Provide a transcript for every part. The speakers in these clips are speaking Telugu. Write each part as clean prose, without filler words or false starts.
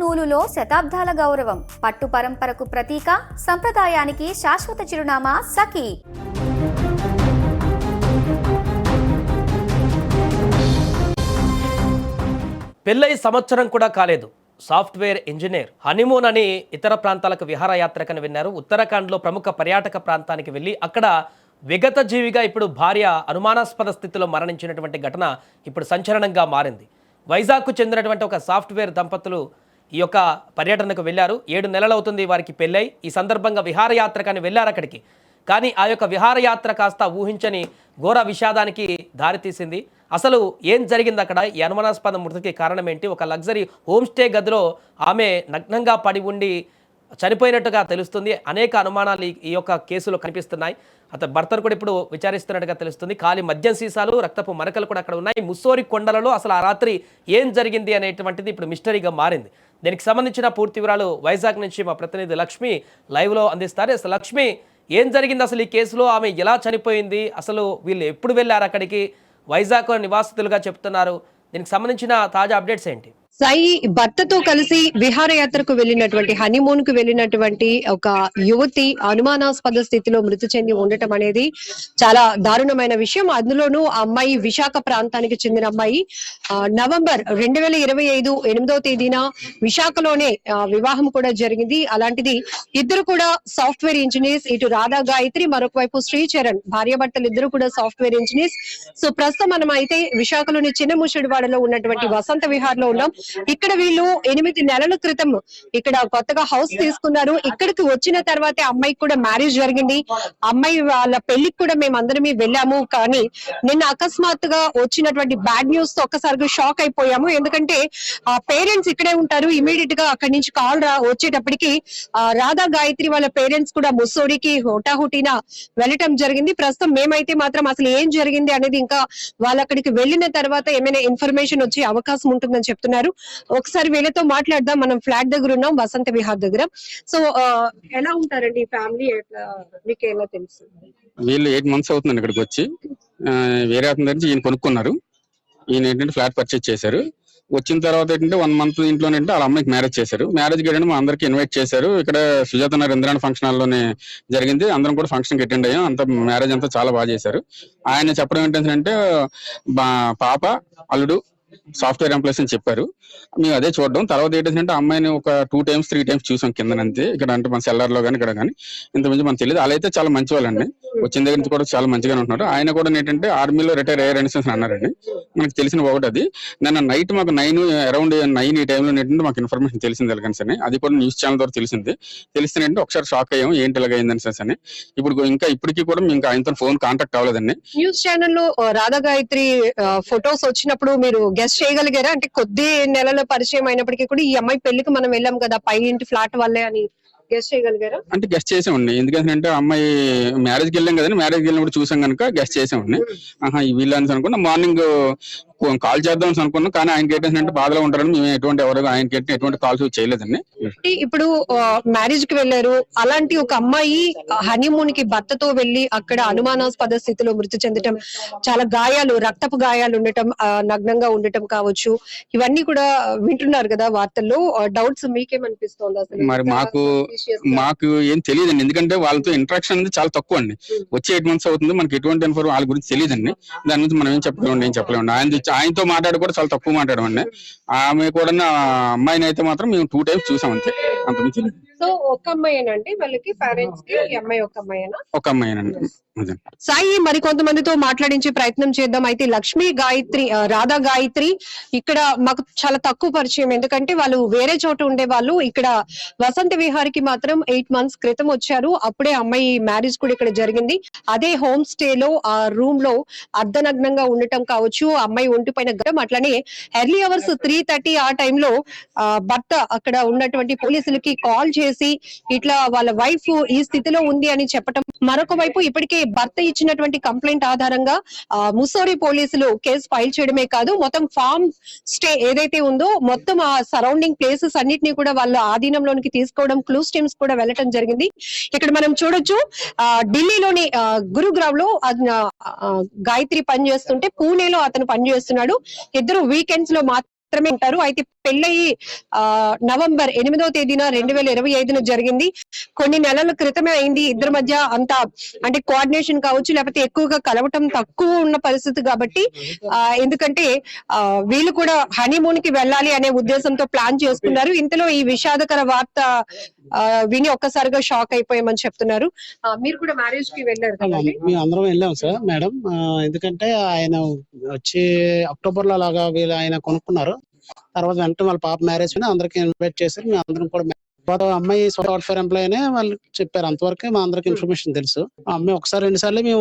నూలులో శతాబ్దాల గౌరవం, పట్టు పరంపరకు ప్రతీక, సంప్రదాయానికి శాశ్వత చిరునామా సఖీ. పెళ్ళై సంవత్సరం కూడా కాలేదు, సాఫ్ట్వేర్ ఇంజనీర్ హనీమూన్ అని ఇతర ప్రాంతాలకు విహారయాత్రకని విన్నారు. ఉత్తరాఖండ్లో ప్రముఖ పర్యాటక ప్రాంతానికి వెళ్ళి అక్కడ విగత జీవిగా ఇప్పుడు భార్య అనుమానాస్పద స్థితిలో మరణించినటువంటి ఘటన ఇప్పుడు సంచలనంగా మారింది. వైజాగ్కు చెందినటువంటి ఒక సాఫ్ట్వేర్ దంపతులు ఈ యొక్క పర్యటనకు వెళ్ళారు. 7 నెలలవుతుంది వారికి పెళ్ళై. ఈ సందర్భంగా విహారయాత్రకని వెళ్ళారు అక్కడికి. కానీ ఆ యొక్క విహారయాత్ర కాస్త ఊహించని ఘోర విషాదానికి దారితీసింది. అసలు ఏం జరిగింది అక్కడ? ఈ అనుమానాస్పద మృతికి కారణం ఏంటి? ఒక లగ్జరీ హోమ్ స్టే గదిలో ఆమె నగ్నంగా పడి ఉండి చనిపోయినట్టుగా తెలుస్తుంది. అనేక అనుమానాలు ఈ యొక్క కేసులో కనిపిస్తున్నాయి. అతని భర్తను కూడా ఇప్పుడు విచారిస్తున్నట్టుగా తెలుస్తుంది. ఖాళీ మద్యం సీసాలు, రక్తపు మరకలు కూడా అక్కడ ఉన్నాయి. ముస్సోరి కొండలలో అసలు ఆ రాత్రి ఏం జరిగింది అనేటువంటిది ఇప్పుడు మిస్టరీగా మారింది. దీనికి సంబంధించిన పూర్తి వివరాలు వైజాగ్ నుంచి మా ప్రతినిధి లక్ష్మి లైవ్లో అందిస్తారు. అసలు లక్ష్మి, ఏం జరిగింది అసలు ఈ కేసులో? ఆమె ఎలా చనిపోయింది? అసలు వీళ్ళు ఎప్పుడు వెళ్ళారు అక్కడికి? వైజాగ్ నివాసితులుగా చెప్తున్నారు. దీనికి సంబంధించిన తాజా అప్డేట్స్ ఏంటి? సాయి భర్తతో కలిసి విహారయాత్రకు వెళ్ళినటువంటి హనీమూన్ కు వెళ్ళినటువంటి ఒక యువతి అనుమానాస్పద స్థితిలో మృతి చెంది ఉండటం అనేది చాలా దారుణమైన విషయం. అందులోనూ ఆ అమ్మాయి విశాఖ ప్రాంతానికి చెందిన అమ్మాయి. నవంబర్ 2025 8వ తేదీన విశాఖలోనే వివాహం కూడా జరిగింది. అలాంటిది ఇద్దరు కూడా సాఫ్ట్వేర్ ఇంజనీర్స్. ఇటు రాధా గాయత్రి, మరొక వైపు శ్రీచరణ్, భార్యాభర్తలు ఇద్దరు కూడా సాఫ్ట్వేర్ ఇంజనీర్స్. సో ప్రస్తుతం మనం అయితే విశాఖలోని చిన్న ముషిడివాడలో ఉన్నటువంటి వసంత విహార్ లో ఉన్నాం. ఇక్కడ వీళ్ళు 8 నెలల క్రితం ఇక్కడ కొత్తగా హౌస్ తీసుకున్నారు. ఇక్కడికి వచ్చిన తర్వాతే అమ్మాయికి కూడా మ్యారేజ్ జరిగింది. అమ్మాయి వాళ్ళ పెళ్లికి కూడా మేము అందరమే వెళ్ళాము. కానీ నిన్న అకస్మాత్తుగా వచ్చినటువంటి బ్యాడ్ న్యూస్ తో ఒక్కసారిగా షాక్ అయిపోయాము. ఎందుకంటే ఆ పేరెంట్స్ ఇక్కడే ఉంటారు. ఇమీడియట్ గా అక్కడి నుంచి కాల్ వచ్చేటప్పటికి రాధా గాయత్రి వాళ్ళ పేరెంట్స్ కూడా ముస్సోరికి హోటాహుటిన వెళ్ళటం జరిగింది. ప్రస్తుతం మేమైతే మాత్రం అసలు ఏం జరిగింది అనేది ఇంకా వాళ్ళు అక్కడికి వెళ్ళిన తర్వాత ఏమైనా ఇన్ఫర్మేషన్ వచ్చే అవకాశం ఉంటుందని చెప్తున్నారు. ఒకసారి వీళ్ళతో మాట్లాడదాం. మనం ఫ్లాట్ దగ్గర ఉన్నాం, వసంత విహార్ దగ్గర. సో ఎలా ఉంటారండి ఫ్యామిలీ? మీకు ఎలా తెలుసు? వీళ్ళు 8 months అవుతుందండి ఇక్కడికి వచ్చి. వేరే అతని దగ్గర ఈయన కొనుక్కున్నారు. ఈయన ఏంటంటే ఫ్లాట్ పర్చేజ్ చేశారు. వచ్చిన తర్వాత ఏంటంటే 1 month ఇంట్లోనే వాళ్ళ అమ్మాయికి మ్యారేజ్ చేశారు. మ్యారేజ్ కి మా అందరికి ఇన్వైట్ చేశారు. ఇక్కడ సుజాత నగర్ ఇంద్రాణ ఫంక్షన్ హాల్ లోనే జరిగింది. అందరం కూడా ఫంక్షన్ కి అటెండ్ అయ్యాం. అంత మ్యారేజ్ అంతా చాలా బాగా చేశారు. ఆయన చెప్పడం ఏంటంటే పాప అల్లుడు సాఫ్ట్వేర్ ఎంప్లాయీస్ అని చెప్పారు. మేము అదే చూడడం. తర్వాత ఏంటంటే అమ్మాయిని ఒక 2 times 3 times చూసాం కిందనంతే. ఇక్కడ అంటే మన సెల్లర్ లో కానీ ఇక్కడ కానీ ఇంతమంది మనకు తెలియదు. అలా అయితే చాలా మంచి వాళ్ళండి. వచ్చిన దగ్గర నుంచి కూడా చాలా మంచిగానే ఉంటున్నారు. ఆయన కూడా ఏంటంటే ఆర్మీలో రిటైర్ అయ్యారు అనేసి అన్నారండి. మనకు తెలిసిన ఒకటి అది. నిన్న నైట్ మాకు అరౌండ్ 9 ఈ టైంలో ఏంటంటే మాకు ఇన్ఫర్మేషన్ తెలిసింది ఎలాగని. అది కూడా న్యూస్ ఛానల్ ద్వారా తెలిసింది. తెలిస్తే ఒకసారి షాక్ అయ్యాము, ఏంటి ఇలాగైందని అని. ఇప్పుడు ఇప్పటికీ కూడా ఇంకా ఆయనతో ఫోన్ కాంటాక్ట్ అవ్వలేదండి. న్యూస్ ఛానల్లో రాధా గాయత్రి ఫొటోస్ వచ్చినప్పుడు మీరు గెస్ట్ చేయగలిగారా? అంటే కొద్ది నెలల పరిచయం అయినప్పటికీ కూడా ఈ అమ్మాయి పెళ్లికి మనం వెళ్ళాం కదా పై ఇంటి ఫ్లాట్ వల్లే అని గెస్ట్ చేయగలిగారా? అంటే గెస్ట్ చేసామండి. ఎందుకంటే అమ్మాయి మ్యారేజ్ కి వెళ్ళాం కదండి. మ్యారేజ్ కి వెళ్ళినప్పుడు చూసాం కనుక గెస్ట్ చేసామండి. ఈ వీళ్ళని అనుకున్నా మార్నింగ్ కాల్ చేద్దాం అనుకున్నాం. కానీ ఆయనకి ఏంటంటే బాధలో ఉంటారని మేము ఆయనకి ఎటువంటి కాల్స్ చేయలేదండి. ఇప్పుడు మ్యారేజ్ కి వెళ్ళారు. అలాంటి ఒక అమ్మాయి హనీమూన్ కి భర్తతో వెళ్లి అక్కడ అనుమానాస్పద స్థితిలో మృతి చెందటం, చాలా గాయాలు, రక్తపు గాయాలు ఉండటం, నగ్నంగా ఉండటం కావచ్చు, ఇవన్నీ కూడా వింటున్నారు కదా వార్తల్లో. డౌట్స్ మీకేమనిపిస్తోంది అసలు? మరి మాకు ఏం తెలియదండి. ఎందుకంటే వాళ్ళతో ఇంటరాక్షన్ అనేది చాలా తక్కువ అండి. వచ్చి 8 months అవుతుంది. మనకి ఎటువంటి ఇన్ఫర్మేషన్ వాళ్ళ గురించి తెలియదండి. దాని గురించి మనం ఏం చెప్పలేమండి. ఆయనతో మాట్లాడి కూడా చాలా తక్కువ మాట్లాడమండి. ఆమె కూడా అమ్మాయిని అయితే మాత్రం మేము 2 times చూసాం అంతే, అంతమించి. సో ఒక అమ్మాయినండి వాళ్ళకి పేరెంట్స్ కి? ఈ అమ్మాయి ఒక అమ్మాయినా? ఒక అమ్మాయినండి. సాయి మరి కొంతమందితో మాట్లాడించే ప్రయత్నం చేద్దాం. అయితే లక్ష్మీ గాయత్రి, రాధా గాయత్రి ఇక్కడ మాకు చాలా తక్కువ పరిచయం. ఎందుకంటే వాళ్ళు వేరే చోట ఉండే వాళ్ళు. ఇక్కడ వసంత విహారికి మాత్రం 8 months క్రితం వచ్చారు. అప్పుడే అమ్మాయి మ్యారేజ్ కూడా ఇక్కడ జరిగింది. అదే హోమ్ స్టే లో ఆ రూమ్ లో అర్ధనగ్నంగా ఉండటం కావచ్చు, అమ్మాయి ఒంటిపైన గడం. అట్లనే ఎర్లీ అవర్స్ 3:30 ఆ టైంలో భర్త అక్కడ ఉన్నటువంటి పోలీసులకి కాల్ చేసి ఇట్లా వాళ్ళ వైఫ్ ఈ స్థితిలో ఉంది అని చెప్పటం. మరొక వైపు ఇప్పటికే భర్త ఇచ్చినటువంటి కంప్లైంట్ ఆధారంగా ముస్సోరి పోలీసులు కేసు ఫైల్ చేయడమే కాదు, మొత్తం ఫామ్ స్టే ఏదైతే ఉందో మొత్తం ఆ సరౌండింగ్ ప్లేసెస్ అన్నిటినీ కూడా వాళ్ళ ఆధీనంలోనికి తీసుకోవడం, క్లూస్ టీమ్స్ కూడా వెళ్ళటం జరిగింది. ఇక్కడ మనం చూడొచ్చు ఢిల్లీలోని గురుగ్రామ్ లో గాయత్రి పనిచేస్తుంటే పూణేలో అతను పనిచేస్తున్నాడు. ఇద్దరు వీకెండ్స్ లో మాత్రమే ఉంటారు. అయితే పెళ్ళయి నవంబర్ 8వ తేదీన 2025 జరిగింది. కొన్ని నెలల క్రితమే అయింది. ఇద్దరి మధ్య అంత అంటే కోఆర్డినేషన్ కావచ్చు, లేకపోతే ఎక్కువగా కలవటం తక్కువ ఉన్న పరిస్థితి కాబట్టి ఎందుకంటే వీళ్ళు కూడా హనీమూన్ కి వెళ్ళాలి అనే ఉద్దేశంతో ప్లాన్ చేసుకున్నారు. ఇంతలో ఈ విషాదకర వార్త విని ఒక్కసారిగా షాక్ అయిపోయామని చెప్తున్నారు. మీరు కూడా మ్యారేజ్ కి వెళ్ళారు కదా? మేము అందరం వెళ్ళాం సార్ మేడం. ఎందుకంటే ఆయన వచ్చి అక్టోబర్ లో అలాగా వీళ్ళు ఆయన కొనుక్కున్నారు. తర్వాత వెంటనే వాళ్ళ పాప మ్యారేజ్ అందరికి ఇన్వైట్ చేశారు. మేము అందరం కూడా అమ్మాయి సాఫ్ట్వేర్ ఎంప్లాయ్ అనే వాళ్ళు చెప్పారు. అంతవరకు మా అందరికి ఇన్ఫర్మేషన్ తెలుసు. ఆ అమ్మాయి ఒకసారి 2 సార్లు మేము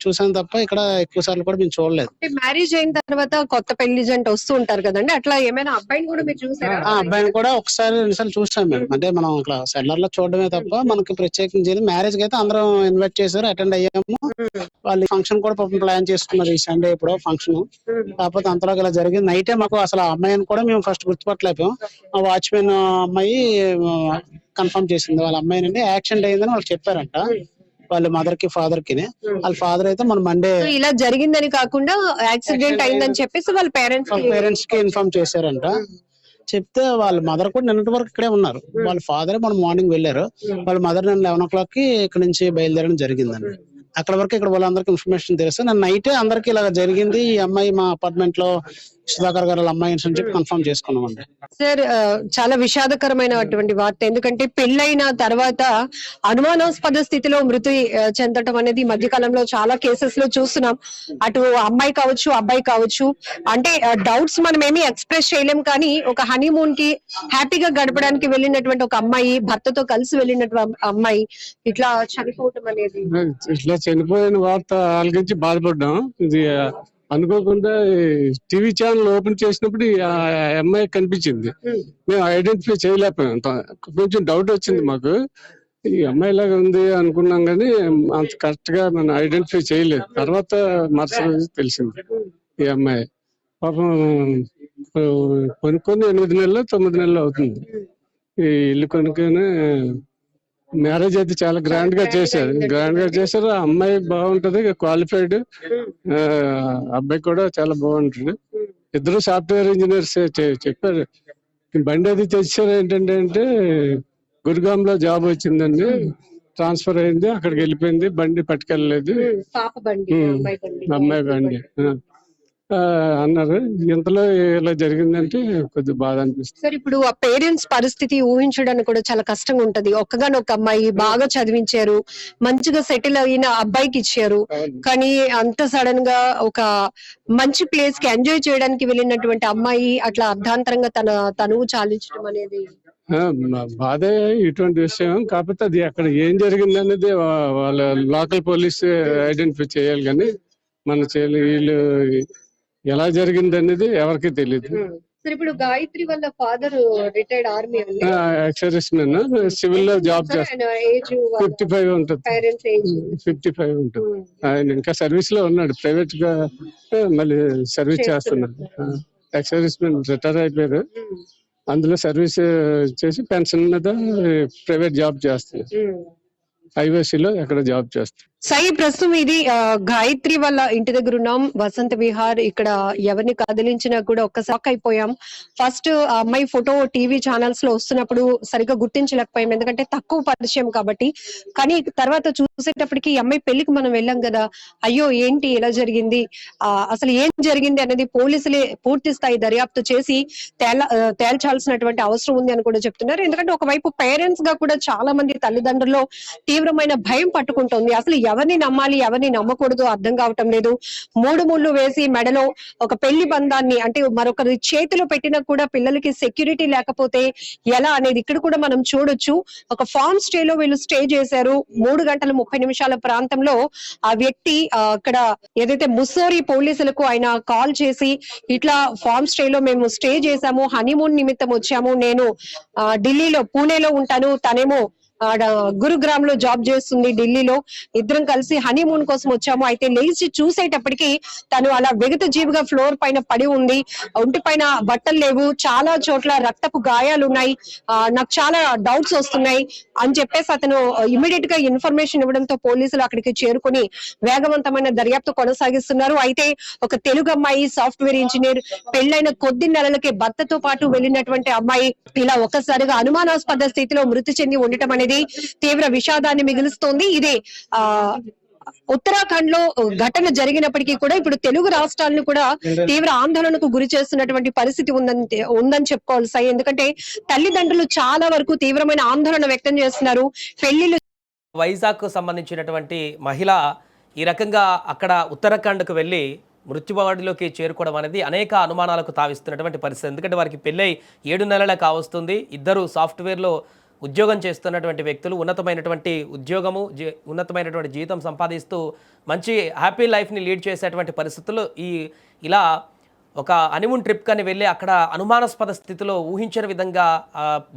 చూసాం తప్ప ఇక్కడ ఎక్కువ సార్లు కూడా మేము చూడలేదు. మ్యారేజ్ అయిన తర్వాత కొత్త పెళ్లి జంట వస్తూ ఉంటారు కదండి, అట్లా ఏమైనా అబ్బాయిని కూడా మీరు చూసారా? ఆ అబ్బాయిని కూడా ఒకసారి 2 సార్లు చూసాం మేము. అంటే మనం ఇట్లా సెల్లర్ లో చూడడమే తప్ప మనకి ప్రత్యేకించి మ్యారేజ్ కి అయితే అందరం ఇన్వైట్ చేశారు, అటెండ్ అయ్యాము. వాళ్ళు ఫంక్షన్ కూడా పాపం ప్లాన్ చేసుకున్నారు ఈ సండే ఎప్పుడో ఫంక్షన్. కాకపోతే అంతలోకి ఇలా జరిగింది. నైటే మాకు అసలు ఆ అమ్మాయిని కూడా మేము ఫస్ట్ గుర్తుపట్టలేకపోయాం. ఆ వాచ్మెన్ అమ్మాయి కన్ఫర్మ్ చేసింది వాళ్ళ అమ్మాయినండి, యాక్సిడెంట్ అయిందని వాళ్ళు చెప్పారంట వాళ్ళ మదర్ కి ఫాదర్ కి. వాళ్ళ ఫాదర్ అయితే మన మండే ఇలా జరిగిందని కాకుండా యాక్సిడెంట్ అయిందని చెప్పేసి వాళ్ళ పేరెంట్స్ కి ఇన్ఫార్మ్ చేశారంట. చెప్తే వాళ్ళ మదర్ కూడా నిన్నటి వరకు ఇక్కడే ఉన్నారు. వాళ్ళ ఫాదర్ మన మార్నింగ్ వెళ్ళారు. వాళ్ళ మదర్ నేను 11 o'clock కి ఇక్కడ నుంచి బయలుదేరడం జరిగిందండి. అక్కడ వరకు ఇక్కడ వాళ్ళందరికి ఇన్ఫర్మేషన్ తెలుసు. నన్ను నైటే అందరికి ఇలా జరిగింది, ఈ అమ్మాయి మా అపార్ట్మెంట్ లో సుధాకర్ గారు అమ్మాయి అని చెప్పి కన్ఫర్మ్ చేసుకున్నామండి. సార్ చాలా విషాదకరమైనటువంటి వార్త. ఎందుకంటే పెళ్ళైన తర్వాత అనుమానాస్పద స్థితిలో మృతి చెందటం అనేది ఈ మధ్య కాలంలో చాలా కేసెస్ లో చూస్తున్నాం. అటు అమ్మాయి కావచ్చు, అబ్బాయి కావచ్చు. అంటే డౌట్స్ మనం ఏమీ ఎక్స్ప్రెస్ చేయలేం, కానీ ఒక హనీమూన్ కి హ్యాపీగా గడపడానికి వెళ్ళినటువంటి ఒక అమ్మాయి, భర్తతో కలిసి వెళ్ళినటువంటి అమ్మాయి ఇట్లా చనిపోవటం అనేది, ఇట్లా చనిపోయిన వార్త ఆలకించి బాధపడ్డాం. ఇది అనుకోకుండా టీవీ ఛానల్ ఓపెన్ చేసినప్పుడు ఆ అమ్మాయి కనిపించింది. మేము ఐడెంటిఫై చేయలేకపోయాం. కొంచెం డౌట్ వచ్చింది మాకు, ఈ అమ్మాయి లాగా ఉంది అనుకున్నాం, కానీ అంత కరెక్ట్ గా మనం ఐడెంటిఫై చేయలేదు. తర్వాత మరుసటి రోజు తెలిసింది ఈ అమ్మాయి పాపం కొనుక్కొని 8 నెలలు 9 నెలలు అవుతుంది. ఈ ఇల్లు కొనుక్కొని మ్యారేజ్ అయితే చాలా గ్రాండ్ గా చేశారు. ఆ అమ్మాయి బాగుంటది, క్వాలిఫైడ్. అబ్బాయి కూడా చాలా బాగుంటుంది. ఇద్దరు సాఫ్ట్వేర్ ఇంజనీర్స్ చెప్పారు. బండి అది తెచ్చారు ఏంటంటే గురుగాం లో జాబ్ వచ్చిందండి, ట్రాన్స్ఫర్ అయింది, అక్కడికి వెళ్ళిపోయింది, బండి పట్టుకెళ్ళలేదు, అమ్మాయి బండి అన్నారు. ఇంతలో ఇలా జరిగిందంటే కొద్దిగా బాధ అనిపిస్తుంది. సార్ ఇప్పుడు ఆ పేరెంట్స్ పరిస్థితి ఊహించడానికి కూడా చాలా కష్టంగా ఉంటది. ఒక్కగానొక్క అమ్మాయి, బాగా చదివించారు, మంచిగా సెటిల్ అయిన అబ్బాయికి ఇచ్చారు, కానీ అంత సడన్ గా ఒక మంచి ప్లేస్ కి ఎంజాయ్ చేయడానికి వెళ్ళినటువంటి అమ్మాయి అట్లా అర్ధాంతరంగా తనువు చాలించడం అనేది బాధే ఇటువంటి విషయం. కాకపోతే అది అక్కడ ఏం జరిగింది అనేది వాళ్ళ లోకల్ పోలీస్ ఐడెంటిఫై చేయాలి, కానీ మన వీళ్ళు ఎలా జరిగింది అనేది ఎవరికి తెలియదు. ఇప్పుడు గాయత్రి వాళ్ళ father retired army ex-service men, civil లో జాబ్ చేస్తారు. 55 ఉంటుంది, 55 ఉంటుంది. ఆయన ఇంకా సర్వీస్ లో ఉన్నాడు, ప్రైవేట్ గా మళ్ళీ సర్వీస్ చేస్తున్నాడు. ఎక్సర్విస్ మెన్ రిటైర్ అయిపోయారు, అందులో సర్వీస్ చేసి పెన్షన్ మీద ప్రైవేట్ జాబ్ చేస్తున్నారు. ఐఓసీలో ఎక్కడ జాబ్ చేస్తారు. సాయి, ప్రస్తుతం ఇది గాయత్రి వాళ్ళ ఇంటి దగ్గర ఉన్నాం, వసంత విహార్. ఇక్కడ ఎవరిని కదిలించినా కూడా ఒక్క షాక్ అయిపోయాం. ఫస్ట్ ఆ అమ్మాయి ఫోటో టీవీ ఛానల్స్ లో వస్తున్నప్పుడు సరిగ్గా గుర్తించలేకపోయాం, ఎందుకంటే తక్కువ పరిచయం కాబట్టి. కానీ తర్వాత చూసేటప్పటికి ఈ అమ్మాయి పెళ్లికి మనం వెళ్ళాం కదా, అయ్యో ఏంటి ఇలా జరిగింది, అసలు ఏం జరిగింది అనేది పోలీసులే పూర్తి స్థాయి దర్యాప్తు చేసి తేల్చాల్సినటువంటి అవసరం ఉంది అని కూడా చెప్తున్నారు. ఎందుకంటే ఒకవైపు పేరెంట్స్ గా కూడా చాలా మంది తల్లిదండ్రుల్లో తీవ్రమైన భయం పట్టుకుంటుంది. అసలు ఎవరిని నమ్మాలి, ఎవరిని నమ్మకూడదు అర్థం కావటం లేదు. 3 ముళ్ళు వేసి మెడలో ఒక పెళ్లి బంధాన్ని, అంటే మరొకరి చేతిలో పెట్టినా కూడా పిల్లలకి సెక్యూరిటీ లేకపోతే ఎలా అనేది ఇక్కడ కూడా మనం చూడొచ్చు. ఒక ఫార్మ్ స్టే లో వీళ్ళు స్టే చేశారు. 3:30 ప్రాంతంలో ఆ వ్యక్తి అక్కడ ఏదైతే ముస్సోరి పోలీసులకు ఆయన కాల్ చేసి, ఇట్లా ఫార్మ్ స్టే లో మేము స్టే చేశాము, హనీమూన్ నిమిత్తం వచ్చాము, నేను ఢిల్లీలో పూణేలో ఉంటాను, తనేమో ఆడ గురుగ్రామ్ లో జాబ్ చేస్తుంది ఢిల్లీలో. ఇద్దరం కలిసి హనీమూన్ కోసం వచ్చాము. అయితే లేచి చూసేటప్పటికి తను అలా విగత జీవిగా ఫ్లోర్ పైన పడి ఉంది. ఒంటి పైన బట్టలు లేవు, చాలా చోట్ల రక్తపు గాయాలు ఉన్నాయి. నాకు చాలా డౌట్స్ వస్తున్నాయి అని చెప్పేసి అతను ఇమీడియట్ గా ఇన్ఫర్మేషన్ ఇవ్వడంతో పోలీసులు అక్కడికి చేరుకుని వేగవంతమైన దర్యాప్తు కొనసాగిస్తున్నారు. అయితే ఒక తెలుగు అమ్మాయి సాఫ్ట్వేర్ ఇంజనీర్, పెళ్లైన కొద్ది నెలలకే భర్తతో పాటు వెళ్ళినటువంటి అమ్మాయి ఇలా ఒక్కసారిగా అనుమానాస్పద స్థితిలో మృతి చెంది ఉండటం అనేది తీవ్ర విషాదాన్ని మిగులుస్తోంది. ఇది ఉత్తరాఖండ్ లో ఘటన జరిగినప్పటికీ కూడా ఇప్పుడు తెలుగు రాష్ట్రాలను కూడా తీవ్ర ఆందోళనకు గురి చేస్తున్నటువంటి పరిస్థితి ఉందని చెప్పుకోవాలి సాయి. ఎందుకంటే తల్లిదండ్రులు చాలా వరకు తీవ్రమైన ఆందోళన వ్యక్తం చేస్తున్నారు. పెళ్లిళ్ళు వైజాగ్కు సంబంధించినటువంటి మహిళ ఈ రకంగా అక్కడ ఉత్తరాఖండ్కు వెళ్ళి మృత్యువాడిలోకి చేరుకోవడం అనేది అనేక అనుమానాలకు తావిస్తున్నటువంటి పరిస్థితి. ఎందుకంటే వారికి పెళ్ళై 7 నెలలే కావస్తుంది. ఇద్దరు సాఫ్ట్వేర్లో ఉద్యోగం చేస్తున్నటువంటి వ్యక్తులు, ఉన్నతమైనటువంటి ఉద్యోగము, ఉన్నతమైనటువంటి జీవితం సంపాదిస్తూ మంచి హ్యాపీ లైఫ్ని లీడ్ చేసేటువంటి పరిస్థితుల్లో ఇలా ఒక హనీమూన్ ట్రిప్ కని వెళ్ళి అక్కడ అనుమానాస్పద స్థితిలో ఊహించిన విధంగా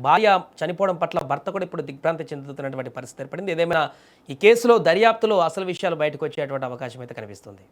భార్య చనిపోవడం పట్ల భర్త కూడా ఇప్పుడు దిగ్భ్రాంతి చెందుతున్నటువంటి పరిస్థితి ఏర్పడింది. ఏదేమైనా ఈ కేసులో దర్యాప్తులో అసలు విషయాలు బయటకు వచ్చేటువంటి అవకాశం అయితే కనిపిస్తుంది.